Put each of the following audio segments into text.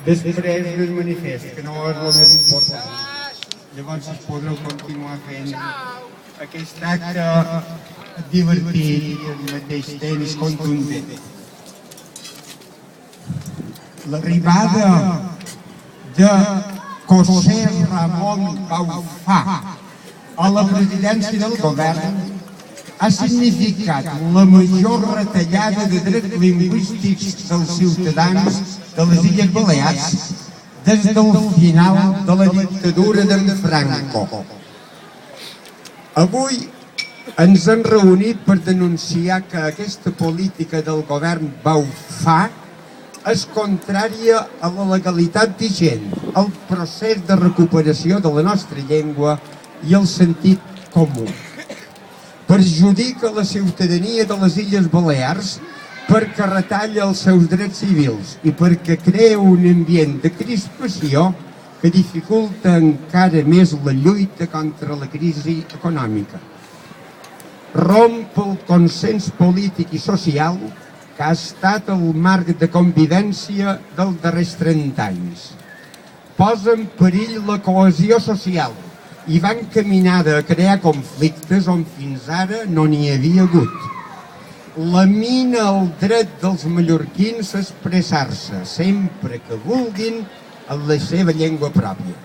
Després del manifest, que no és el més important. Llavors es podreu continuar fent aquest acte divertit i al mateix temps contundent. L'arribada de José Ramon Bauzá a la presidència del govern ha significat la major retallada de drets lingüístics dels ciutadans de les Illes Balears des del final de la dictadura d'en Franco. Avui ens hem reunit per denunciar que aquesta política del govern Bauzá és contrària a la legalitat vigent, al procés de recuperació de la nostra llengua i el sentit comú. Perjudica la ciutadania de les Illes Balears perquè retalla els seus drets civils i perquè crea un ambient de crispació que dificulta encara més la lluita contra la crisi econòmica. Romp el consens polític i social que ha estat el marc de convivència dels darrers 30 anys. Posa en perill la cohesió social i va encaminada a crear conflictes on fins ara no n'hi havia hagut. Lamina el dret dels mallorquins a expressar-se sempre que vulguin en la seva llengua pròpia.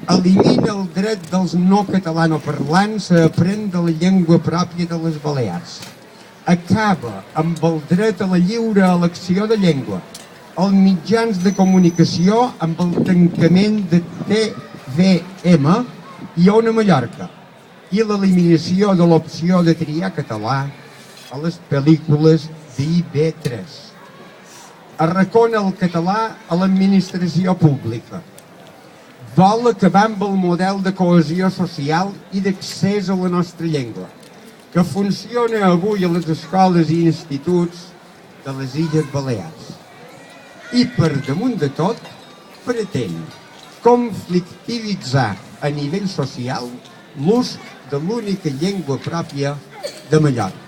Elimina el dret dels no catalanoparlants a aprendre la llengua pròpia de les Balears. Acaba amb el dret a la lliure elecció de llengua, els mitjans de comunicació amb el tancament de TVM i Ona Mallorca i l'eliminació de l'opció de triar català a les pel·lícules d'IV3. Arracona el català a l'administració pública. Vol acabar amb el model de cohesió social i d'accés a la nostra llengua, que funciona avui a les escoles i instituts de les Illes Balears. I per damunt de tot, pretén conflictivitzar a nivell social l'ús de l'única llengua pròpia de Mallorca.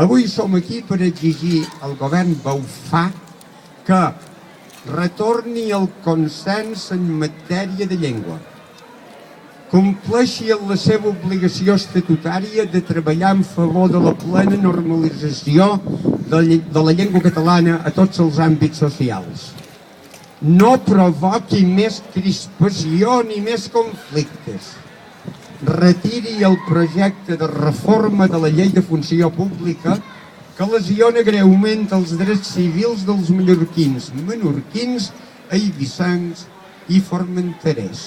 Avui som aquí per exigir al govern Bauzá que retorni el consens en matèria de llengua, compleixi la seva obligació estatutària de treballar en favor de la plena normalització de la llengua catalana a tots els àmbits socials. No provoqui més crispació ni més conflictes. Retiri el projecte de reforma de la llei de funció pública que lesiona greument els drets civils dels mallorquins, menorquins, eivissans i formenterers.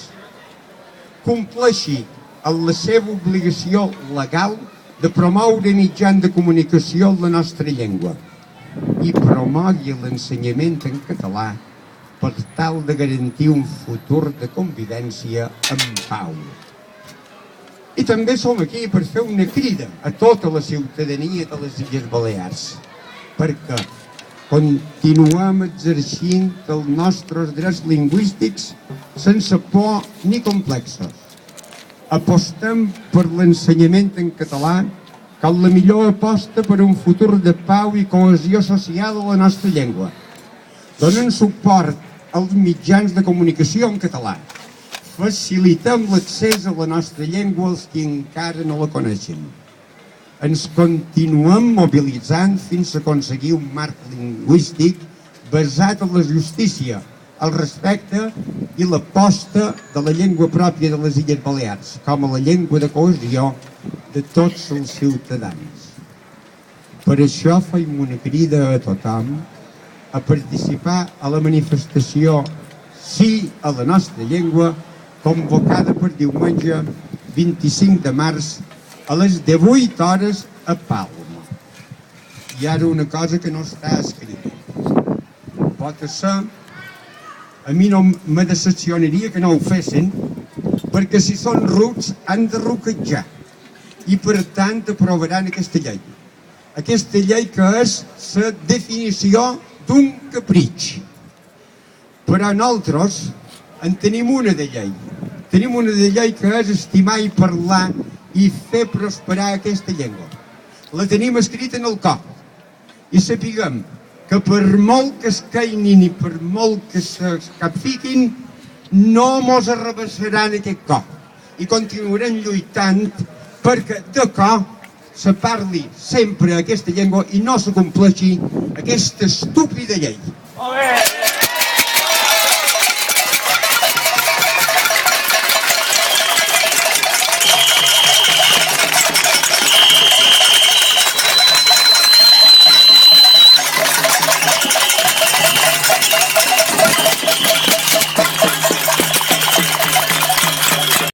Compleixi en la seva obligació legal de promoure mitjans de comunicació en la nostra llengua i promogui l'ensenyament en català per tal de garantir un futur de convivència en pau. I també som aquí per fer una crida a tota la ciutadania de les Illes Balears, perquè continuem exercint els nostres drets lingüístics sense por ni complexos. Apostem per l'ensenyament en català com la millor aposta per un futur de pau i cohesió social a la nostra llengua. Donen suport als mitjans de comunicació en català. Facilitem l'accés a la nostra llengua als que encara no la coneixen. Ens continuem mobilitzant fins a aconseguir un marc lingüístic basat en la justícia, el respecte i l'aposta de la llengua pròpia de les Illes Balears, com a la llengua de cohesió de tots els ciutadans. Per això fem una crida a tothom a participar a la manifestació Sí a la nostra llengua, convocada per diumenge 25 de març a les 18 hores a Palma. I ara una cosa que no està escrita. Pot ser, a mi no me decepcionaria que no ho fessin, perquè si són rucs han de ruquejar i per tant aprovaran aquesta llei. Aquesta llei que és la definició d'un capritx. Però nosaltres en tenim una de llei. Tenim una de llei que és estimar i parlar i fer prosperar aquesta llengua. La tenim escrita en el cor. I sapiguem que per molt que es caïnin i per molt que es capfiquin, no mos arrabassaran aquest cop. I continuarem lluitant perquè de cop se parli sempre aquesta llengua i no se compleixi aquesta estúpida llei.